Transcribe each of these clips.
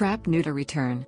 Trap-neuter return.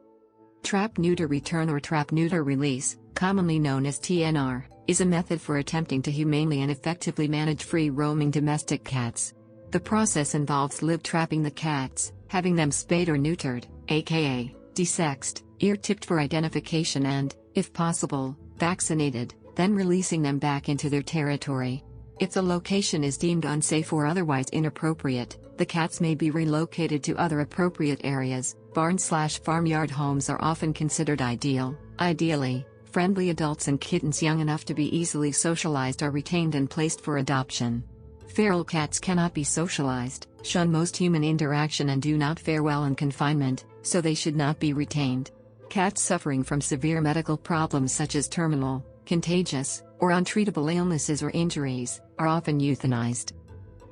Trap-neuter return or trap-neuter release, commonly known as TNR, is a method for attempting to humanely and effectively manage free-roaming domestic cats. The process involves live-trapping the cats, having them spayed or neutered, aka desexed, ear-tipped for identification and, if possible, vaccinated, then releasing them back into their territory. If the location is deemed unsafe or otherwise inappropriate, the cats may be relocated to other appropriate areas. Barn/farmyard homes are often considered ideal. Ideally, friendly adults and kittens young enough to be easily socialized are retained and placed for adoption. Feral cats cannot be socialized, shun most human interaction and do not fare well in confinement, so they should not be retained. Cats suffering from severe medical problems such as terminal, contagious, or untreatable illnesses or injuries, are often euthanized.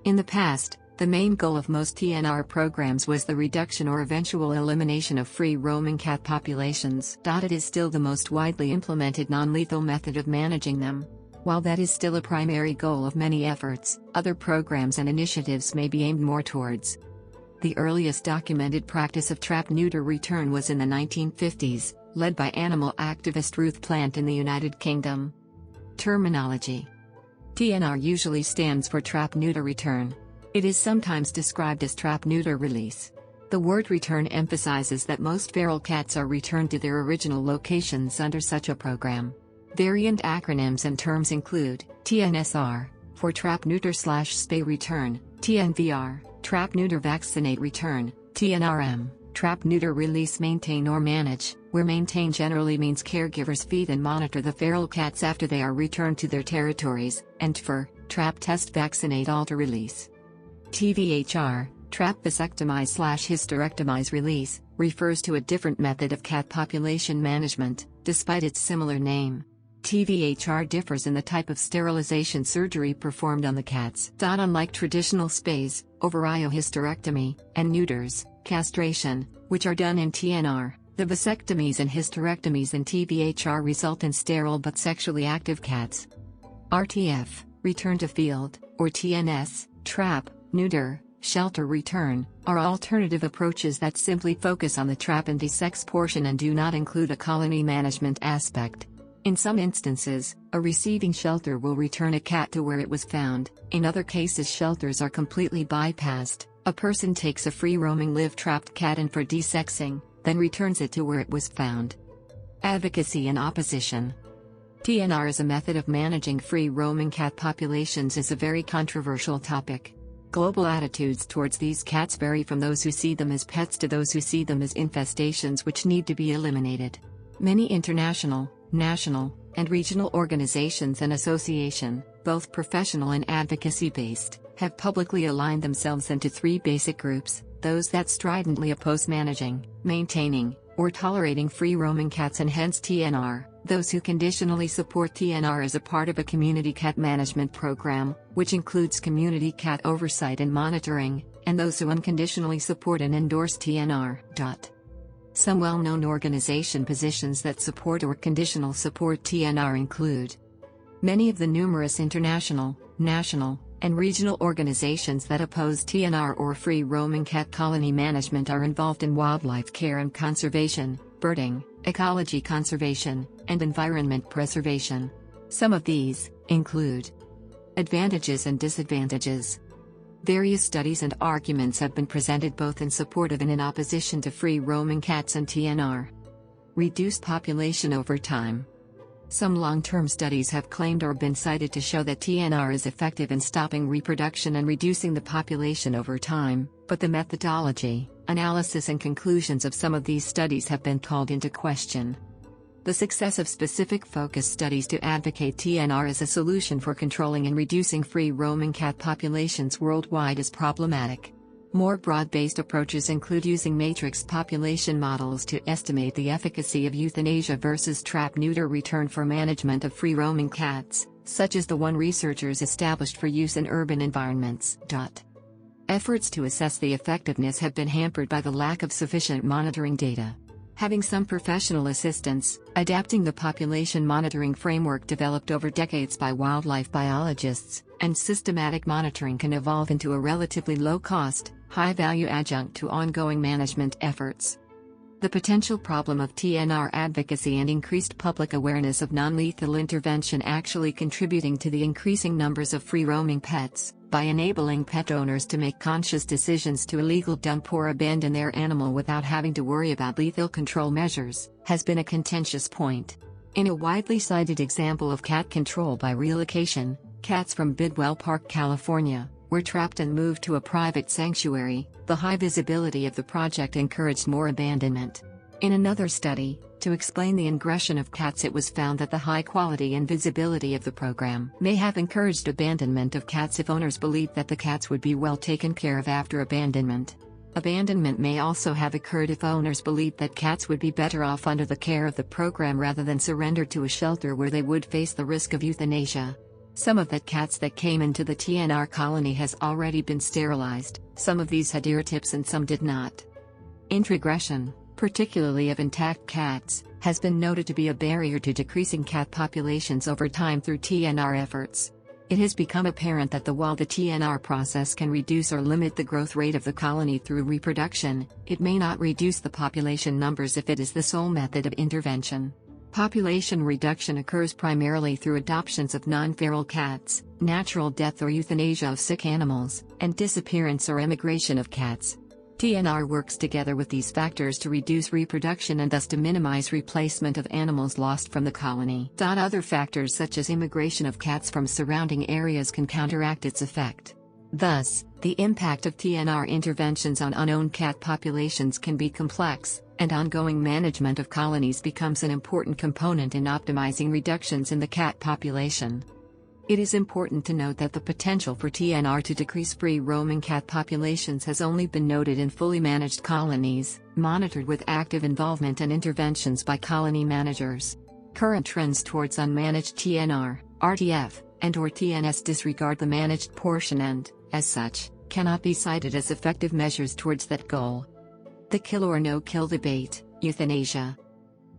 In the past, the main goal of most TNR programs was the reduction or eventual elimination of free-roaming cat populations. It is still the most widely implemented non-lethal method of managing them. While that is still a primary goal of many efforts, other programs and initiatives may be aimed more towards. The earliest documented practice of trap-neuter return was in the 1950s, led by animal activist Ruth Plant in the United Kingdom. Terminology. TNR usually stands for trap-neuter return. It is sometimes described as trap-neuter release. The word return emphasizes that most feral cats are returned to their original locations under such a program. Variant acronyms and terms include TNSR, for trap-neuter/spay return, TNVR, trap-neuter vaccinate return, TNRM, trap-neuter release maintain or manage, where maintain generally means caregivers feed and monitor the feral cats after they are returned to their territories, and for trap test vaccinate alter release. TVHR, trap vasectomize/hysterectomize release, refers to a different method of cat population management, despite its similar name. TVHR differs in the type of sterilization surgery performed on the cats. Unlike traditional spays, ovariohysterectomy, and neuters, castration, which are done in TNR, the vasectomies and hysterectomies in TVHR result in sterile but sexually active cats. RTF, return to field, or TNS, trap, neuter, shelter return, are alternative approaches that simply focus on the trap and desex portion and do not include a colony management aspect. In some instances, a receiving shelter will return a cat to where it was found. In other cases, shelters are completely bypassed. A person takes a free-roaming live-trapped cat in for desexing, then returns it to where it was found. Advocacy and opposition. TNR as a method of managing free-roaming cat populations is a very controversial topic. Global attitudes towards these cats vary from those who see them as pets to those who see them as infestations which need to be eliminated. Many international, national, and regional organizations and associations, both professional and advocacy-based, have publicly aligned themselves into three basic groups: those that stridently oppose managing, maintaining, or tolerating free-roaming cats and hence TNR, those who conditionally support TNR as a part of a community cat management program, which includes community cat oversight and monitoring, and those who unconditionally support and endorse TNR. Some well-known organization positions that support or conditional support TNR include: many of the numerous international, national, and regional organizations that oppose TNR or free-roaming cat colony management are involved in wildlife care and conservation, birding, ecology conservation, and environment preservation. Some of these include advantages and disadvantages. Various studies and arguments have been presented both in support of and in opposition to free-roaming cats and TNR. Reduced population over time. Some long-term studies have claimed or been cited to show that TNR is effective in stopping reproduction and reducing the population over time, but the methodology, analysis and conclusions of some of these studies have been called into question. The success of specific focus studies to advocate TNR as a solution for controlling and reducing free-roaming cat populations worldwide is problematic. More broad-based approaches include using matrix population models to estimate the efficacy of euthanasia versus trap-neuter return for management of free-roaming cats, such as the one researchers established for use in urban environments. Efforts to assess the effectiveness have been hampered by the lack of sufficient monitoring data. Having some professional assistance, adapting the population monitoring framework developed over decades by wildlife biologists, and systematic monitoring can evolve into a relatively low-cost, high-value adjunct to ongoing management efforts. The potential problem of TNR advocacy and increased public awareness of non-lethal intervention actually contributing to the increasing numbers of free-roaming pets, by enabling pet owners to make conscious decisions to illegal dump or abandon their animal without having to worry about lethal control measures, has been a contentious point. In a widely cited example of cat control by relocation, cats from Bidwell Park, California, were trapped and moved to a private sanctuary. The high visibility of the project encouraged more abandonment. In another study, to explain the ingression of cats, it was found that the high quality and visibility of the program may have encouraged abandonment of cats if owners believed that the cats would be well taken care of after abandonment. Abandonment may also have occurred if owners believed that cats would be better off under the care of the program rather than surrendered to a shelter where they would face the risk of euthanasia. Some of the cats that came into the TNR colony has already been sterilized. Some of these had ear tips and some did not. Introgression, particularly of intact cats, has been noted to be a barrier to decreasing cat populations over time through TNR efforts. It has become apparent that while the TNR process can reduce or limit the growth rate of the colony through reproduction, it may not reduce the population numbers if it is the sole method of intervention. Population reduction occurs primarily through adoptions of non-feral cats, natural death or euthanasia of sick animals, and disappearance or emigration of cats. TNR works together with these factors to reduce reproduction and thus to minimize replacement of animals lost from the colony. Other factors such as immigration of cats from surrounding areas can counteract its effect. Thus, the impact of TNR interventions on unowned cat populations can be complex, and ongoing management of colonies becomes an important component in optimizing reductions in the cat population. It is important to note that the potential for TNR to decrease free-roaming cat populations has only been noted in fully managed colonies, monitored with active involvement and interventions by colony managers. Current trends towards unmanaged TNR, RTF, and/or TNS disregard the managed portion and, as such, cannot be cited as effective measures towards that goal. The kill or no-kill debate, euthanasia.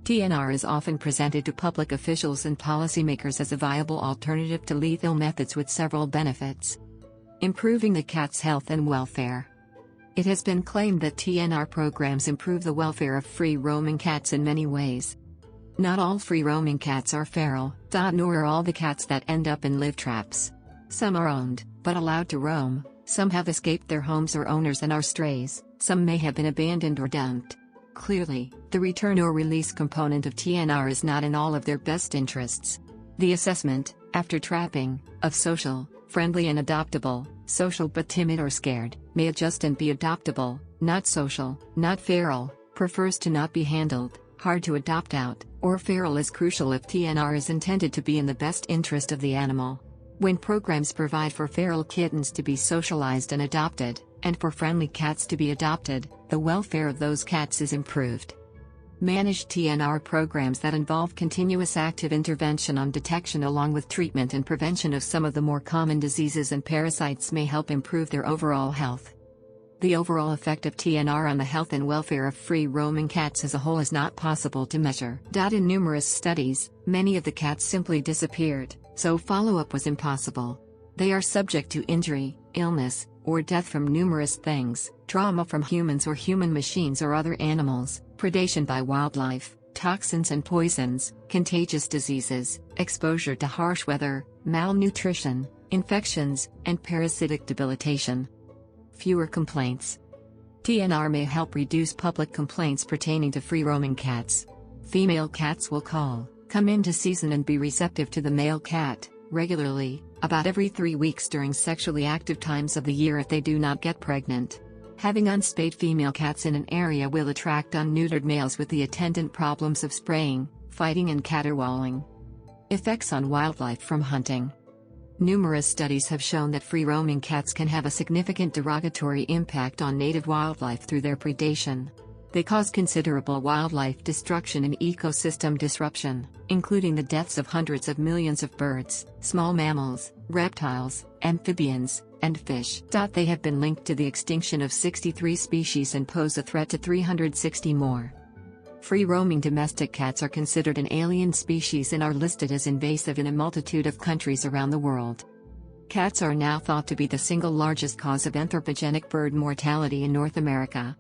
TNR is often presented to public officials and policymakers as a viable alternative to lethal methods with several benefits. Improving the cat's health and welfare. It has been claimed that TNR programs improve the welfare of free-roaming cats in many ways. Not all free-roaming cats are feral, nor are all the cats that end up in live traps. Some are owned, but allowed to roam, some have escaped their homes or owners and are strays, some may have been abandoned or dumped. Clearly, the return or release component of TNR is not in all of their best interests. The assessment, after trapping, of social, friendly and adoptable, social but timid or scared, may adjust and be adoptable, not social, not feral, prefers to not be handled, hard to adopt out, or feral is crucial if TNR is intended to be in the best interest of the animal. When programs provide for feral kittens to be socialized and adopted, and for friendly cats to be adopted, the welfare of those cats is improved. Managed TNR programs that involve continuous active intervention on detection along with treatment and prevention of some of the more common diseases and parasites may help improve their overall health. The overall effect of TNR on the health and welfare of free-roaming cats as a whole is not possible to measure. In numerous studies, many of the cats simply disappeared, so follow-up was impossible. They are subject to injury, illness, or death from numerous things, trauma from humans or human machines or other animals, predation by wildlife, toxins and poisons, contagious diseases, exposure to harsh weather, malnutrition, infections, and parasitic debilitation. Fewer complaints. TNR may help reduce public complaints pertaining to free-roaming cats. Female cats will come into season and be receptive to the male cat, regularly, about every 3 weeks during sexually active times of the year if they do not get pregnant. Having unspayed female cats in an area will attract unneutered males with the attendant problems of spraying, fighting and caterwauling. Effects on wildlife from hunting. Numerous studies have shown that free-roaming cats can have a significant derogatory impact on native wildlife through their predation. They cause considerable wildlife destruction and ecosystem disruption, including the deaths of hundreds of millions of birds, small mammals, reptiles, amphibians, and fish. They have been linked to the extinction of 63 species and pose a threat to 360 more. Free-roaming domestic cats are considered an alien species and are listed as invasive in a multitude of countries around the world. Cats are now thought to be the single largest cause of anthropogenic bird mortality in North America.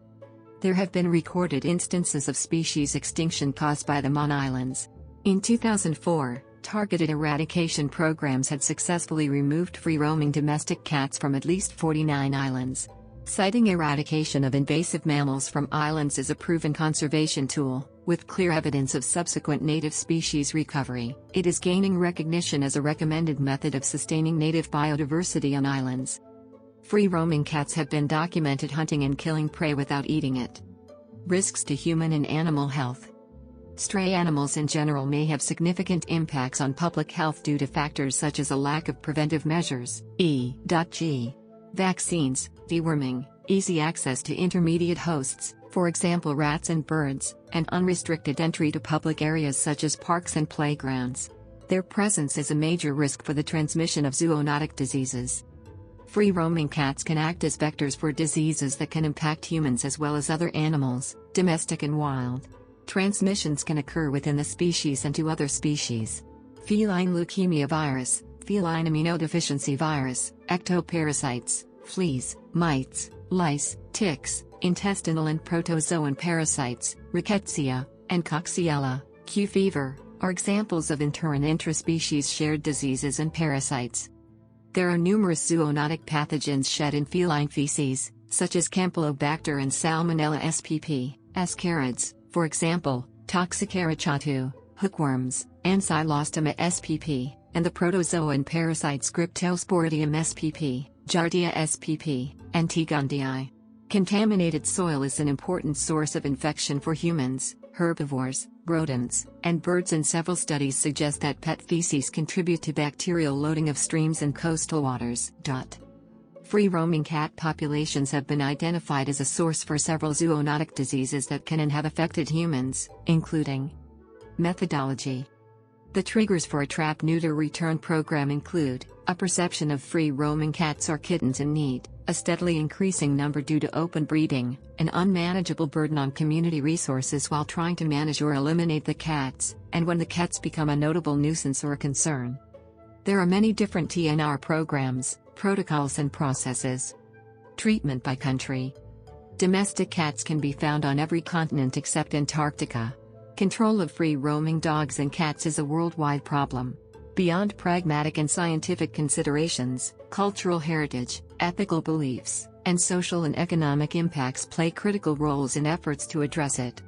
There have been recorded instances of species extinction caused by them on islands. In 2004, targeted eradication programs had successfully removed free-roaming domestic cats from at least 49 islands. Citing eradication of invasive mammals from islands is a proven conservation tool, with clear evidence of subsequent native species recovery. It is gaining recognition as a recommended method of sustaining native biodiversity on islands. Free-roaming cats have been documented hunting and killing prey without eating it. Risks to human and animal health. Stray animals in general may have significant impacts on public health due to factors such as a lack of preventive measures, e.g. vaccines, deworming, easy access to intermediate hosts, for example rats and birds, and unrestricted entry to public areas such as parks and playgrounds. Their presence is a major risk for the transmission of zoonotic diseases. Free-roaming cats can act as vectors for diseases that can impact humans as well as other animals, domestic and wild. Transmissions can occur within the species and to other species. Feline leukemia virus, feline immunodeficiency virus, ectoparasites, fleas, mites, lice, ticks, intestinal and protozoan parasites, rickettsia, and Coxiella, Q fever, are examples of inter- and intraspecies shared diseases and parasites. There are numerous zoonotic pathogens shed in feline feces, such as Campylobacter and Salmonella spp, ascarids, for example, Toxocara chatu, hookworms, Ancylostoma spp, and the protozoan parasites Cryptosporidium spp, Giardia spp, and Tegundii. Contaminated soil is an important source of infection for humans, herbivores, rodents, and birds, and several studies suggest that pet feces contribute to bacterial loading of streams and coastal waters. Free-roaming cat populations have been identified as a source for several zoonotic diseases that can and have affected humans, including methodology. The triggers for a trap-neuter return program include a perception of free-roaming cats or kittens in need, a steadily increasing number due to open breeding, an unmanageable burden on community resources while trying to manage or eliminate the cats, and when the cats become a notable nuisance or concern. There are many different TNR programs, protocols and processes. Treatment by country. Domestic cats can be found on every continent except Antarctica. Control of free-roaming dogs and cats is a worldwide problem. Beyond pragmatic and scientific considerations, cultural heritage, ethical beliefs, and social and economic impacts play critical roles in efforts to address it.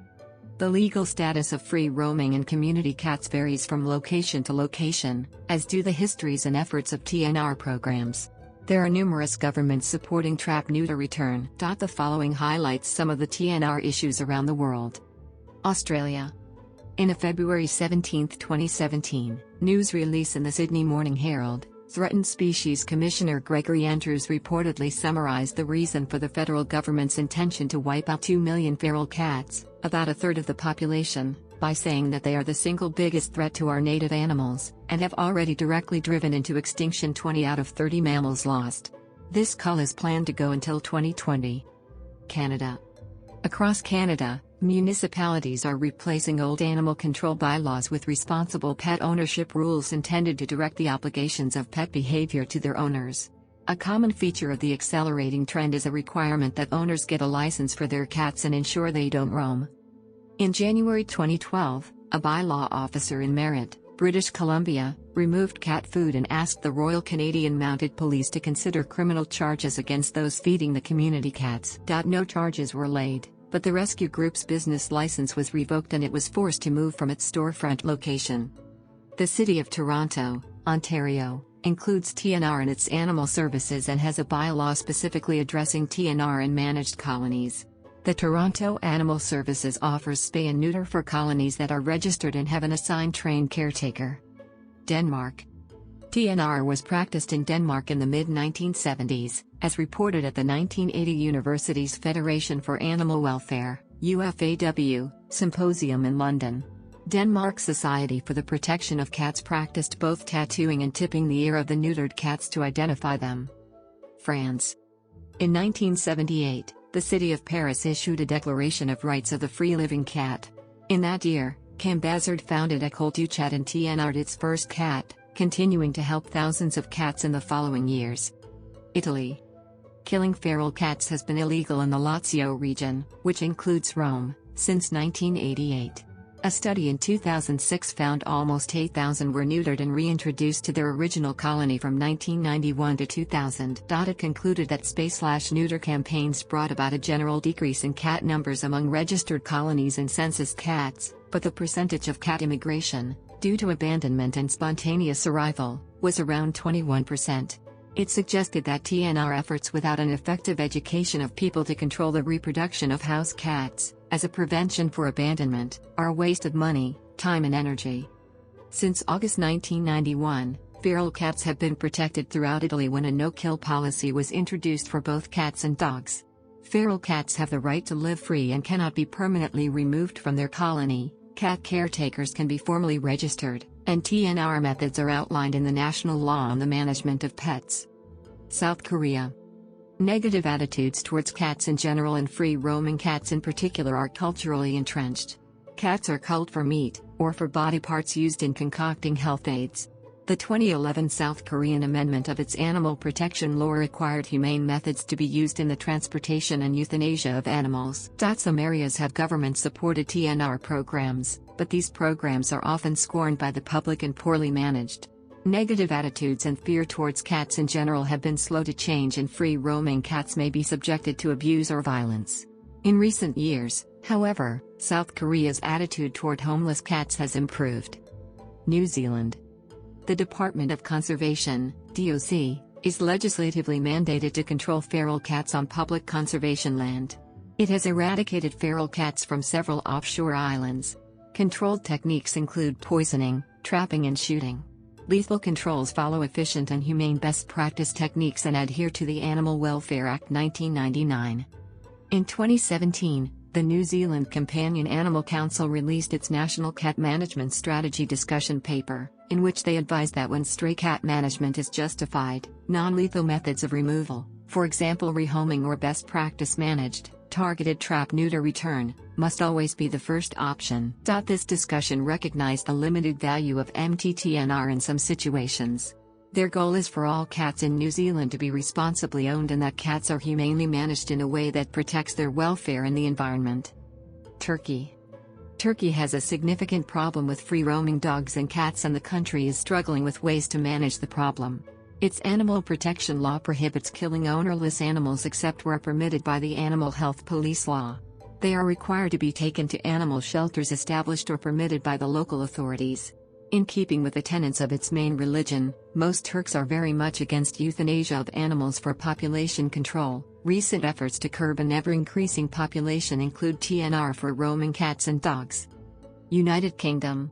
The legal status of free-roaming and community cats varies from location to location, as do the histories and efforts of TNR programs. There are numerous governments supporting trap-neuter return. The following highlights some of the TNR issues around the world. Australia. In a February 17, 2017, news release in the Sydney Morning Herald, Threatened Species Commissioner Gregory Andrews reportedly summarised the reason for the federal government's intention to wipe out 2 million feral cats, about a third of the population, by saying that they are the single biggest threat to our native animals, and have already directly driven into extinction 20 out of 30 mammals lost. This cull is planned to go until 2020. Canada. Across Canada, municipalities are replacing old animal control bylaws with responsible pet ownership rules intended to direct the obligations of pet behavior to their owners. A common feature of the accelerating trend is a requirement that owners get a license for their cats and ensure they don't roam. In January 2012, a bylaw officer in Merritt, British Columbia, removed cat food and asked the Royal Canadian Mounted Police to consider criminal charges against those feeding the community cats. No charges were laid, but the rescue group's business license was revoked and it was forced to move from its storefront location. The City of Toronto, Ontario, includes TNR in its animal services and has a bylaw specifically addressing TNR in managed colonies. The Toronto Animal Services offers spay and neuter for colonies that are registered and have an assigned trained caretaker. Denmark. TNR was practiced in Denmark in the mid-1970s, as reported at the 1980 Universities Federation for Animal Welfare (UFAW) symposium in London. Denmark Society for the Protection of Cats practiced both tattooing and tipping the ear of the neutered cats to identify them. France. In 1978, the city of Paris issued a Declaration of Rights of the Free-Living Cat. In that year, Cambazard founded École du Chat and TNR'd its first cat, continuing to help thousands of cats in the following years. Italy. Killing feral cats has been illegal in the Lazio region, which includes Rome, since 1988. A study in 2006 found almost 8,000 were neutered and reintroduced to their original colony from 1991 to 2000. It concluded that spay/neuter campaigns brought about a general decrease in cat numbers among registered colonies and census cats, but the percentage of cat immigration, due to abandonment and spontaneous arrival, was around 21%. It suggested that TNR efforts without an effective education of people to control the reproduction of house cats, as a prevention for abandonment, are a waste of money, time and energy. Since August 1991, feral cats have been protected throughout Italy when a no-kill policy was introduced for both cats and dogs. Feral cats have the right to live free and cannot be permanently removed from their colony. Cat caretakers can be formally registered, and TNR methods are outlined in the national law on the management of pets. South Korea. Negative attitudes towards cats in general and free-roaming cats in particular are culturally entrenched. Cats are culled for meat, or for body parts used in concocting health aids. The 2011 South Korean amendment of its animal protection law required humane methods to be used in the transportation and euthanasia of animals. Some areas have government-supported TNR programs, but these programs are often scorned by the public and poorly managed. Negative attitudes and fear towards cats in general have been slow to change, and free-roaming cats may be subjected to abuse or violence. In recent years, however, South Korea's attitude toward homeless cats has improved. New Zealand. The Department of Conservation, DOC, is legislatively mandated to control feral cats on public conservation land. It has eradicated feral cats from several offshore islands. Controlled techniques include poisoning, trapping and shooting. Lethal controls follow efficient and humane best practice techniques and adhere to the Animal Welfare Act 1999. In 2017, the New Zealand Companion Animal Council released its National Cat Management Strategy discussion paper, in which they advised that when stray cat management is justified, non-lethal methods of removal, for example rehoming or best practice managed, targeted trap-neuter return, must always be the first option. This discussion recognized the limited value of MTTNR in some situations. Their goal is for all cats in New Zealand to be responsibly owned and that cats are humanely managed in a way that protects their welfare and the environment. Turkey. Turkey has a significant problem with free-roaming dogs and cats, and the country is struggling with ways to manage the problem. Its animal protection law prohibits killing ownerless animals except where permitted by the Animal Health Police law. They are required to be taken to animal shelters established or permitted by the local authorities. In keeping with the tenets of its main religion, most Turks are very much against euthanasia of animals for population control. Recent efforts to curb an ever-increasing population include TNR for roaming cats and dogs. United Kingdom.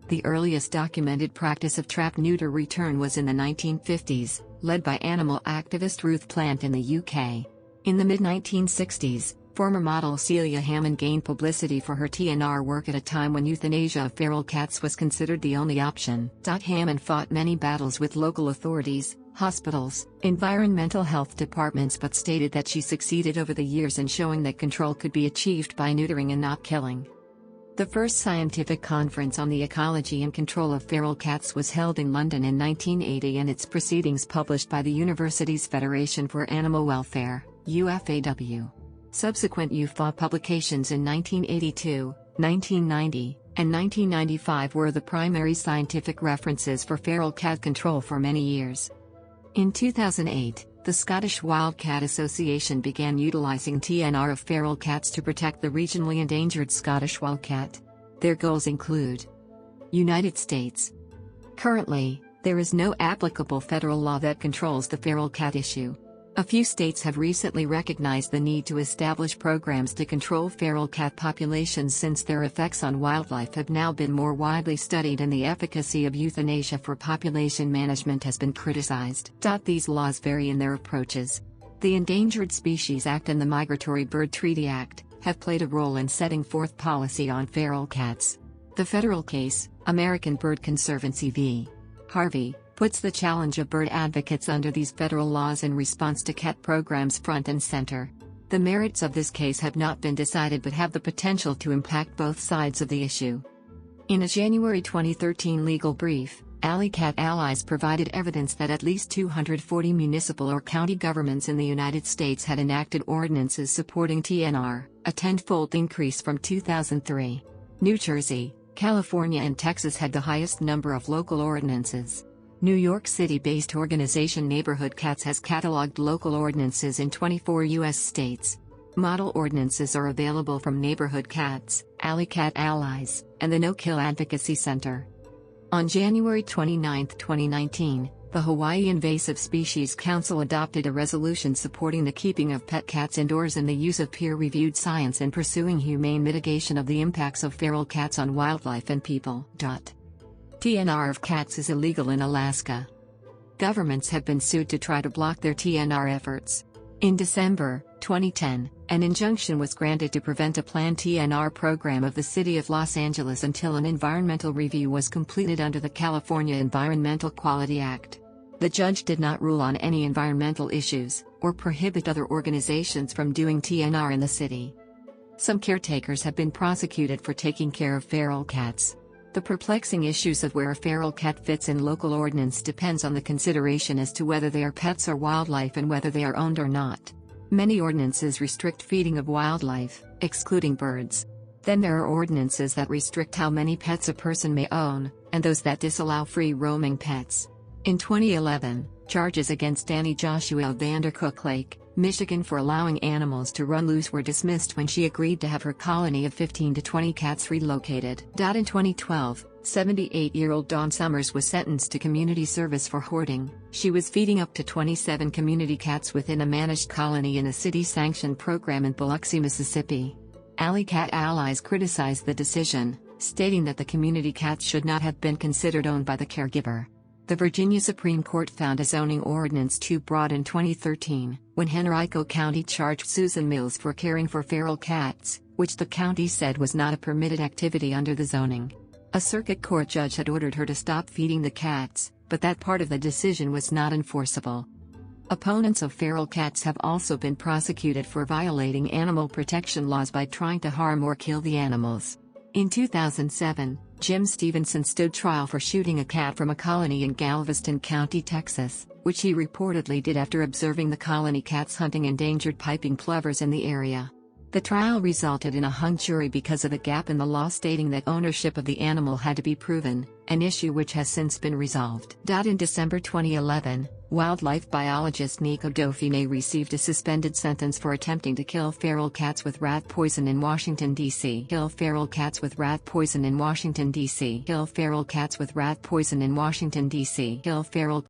The earliest documented practice of trap-neuter return was in the 1950s, led by animal activist Ruth Plant in the UK. In the mid-1960s, former model Celia Hammond gained publicity for her TNR work at a time when euthanasia of feral cats was considered the only option. Hammond fought many battles with local authorities, hospitals, environmental health departments, but stated that she succeeded over the years in showing that control could be achieved by neutering and not killing. The first scientific conference on the ecology and control of feral cats was held in London in 1980, and its proceedings published by the University's Federation for Animal Welfare, UFAW. Subsequent UFAW publications in 1982, 1990, and 1995 were the primary scientific references for feral cat control for many years. In 2008, the Scottish Wildcat Association began utilizing TNR of feral cats to protect the regionally endangered Scottish wildcat. Their goals include: United States. Currently, there is no applicable federal law that controls the feral cat issue. A few states have recently recognized the need to establish programs to control feral cat populations since their effects on wildlife have now been more widely studied and the efficacy of euthanasia for population management has been criticized. These laws vary in their approaches. The Endangered Species Act and the Migratory Bird Treaty Act have played a role in setting forth policy on feral cats. The federal case, American Bird Conservancy v. Harvey, puts the challenge of bird advocates under these federal laws in response to cat programs front and center. The merits of this case have not been decided but have the potential to impact both sides of the issue. In a January 2013 legal brief, Alley Cat Allies provided evidence that at least 240 municipal or county governments in the United States had enacted ordinances supporting TNR, a tenfold increase from 2003. New Jersey, California and Texas had the highest number of local ordinances. New York City-based organization Neighborhood Cats has cataloged local ordinances in 24 U.S. states. Model ordinances are available from Neighborhood Cats, Alley Cat Allies, and the No Kill Advocacy Center. On January 29, 2019, the Hawaii Invasive Species Council adopted a resolution supporting the keeping of pet cats indoors and the use of peer-reviewed science in pursuing humane mitigation of the impacts of feral cats on wildlife and people. TNR of cats is illegal in Alaska. Governments have been sued to try to block their TNR efforts. In December 2010, an injunction was granted to prevent a planned TNR program of the City of Los Angeles until an environmental review was completed under the California Environmental Quality Act. The judge did not rule on any environmental issues, or prohibit other organizations from doing TNR in the city. Some caretakers have been prosecuted for taking care of feral cats. The perplexing issues of where a feral cat fits in local ordinance depends on the consideration as to whether they are pets or wildlife and whether they are owned or not. Many ordinances restrict feeding of wildlife, excluding birds. Then there are ordinances that restrict how many pets a person may own, and those that disallow free-roaming pets. In 2011, charges against Annie Joshua of Vandercook Lake, Michigan for allowing animals to run loose were dismissed when she agreed to have her colony of 15 to 20 cats relocated. In 2012, 78-year-old Dawn Summers was sentenced to community service for hoarding. She was feeding up to 27 community cats within a managed colony in a city-sanctioned program in Biloxi, Mississippi. Alley Cat Allies criticized the decision, stating that the community cats should not have been considered owned by the caregiver. The Virginia Supreme Court found a zoning ordinance too broad in 2013, when Henrico County charged Susan Mills for caring for feral cats, which the county said was not a permitted activity under the zoning. A circuit court judge had ordered her to stop feeding the cats, but that part of the decision was not enforceable. Opponents of feral cats have also been prosecuted for violating animal protection laws by trying to harm or kill the animals. In 2007, Jim Stevenson stood trial for shooting a cat from a colony in Galveston County, Texas, which he reportedly did after observing the colony cats hunting endangered piping plovers in the area. The trial resulted in a hung jury because of a gap in the law stating that ownership of the animal had to be proven, an issue which has since been resolved. In December 2011, wildlife biologist Nico Dauphiné received a suspended sentence for attempting to kill feral cats with rat poison in Washington, D.C. Kill feral cats with rat poison in Washington, D.C. Kill feral cats with rat poison in Washington, D.C. Kill feral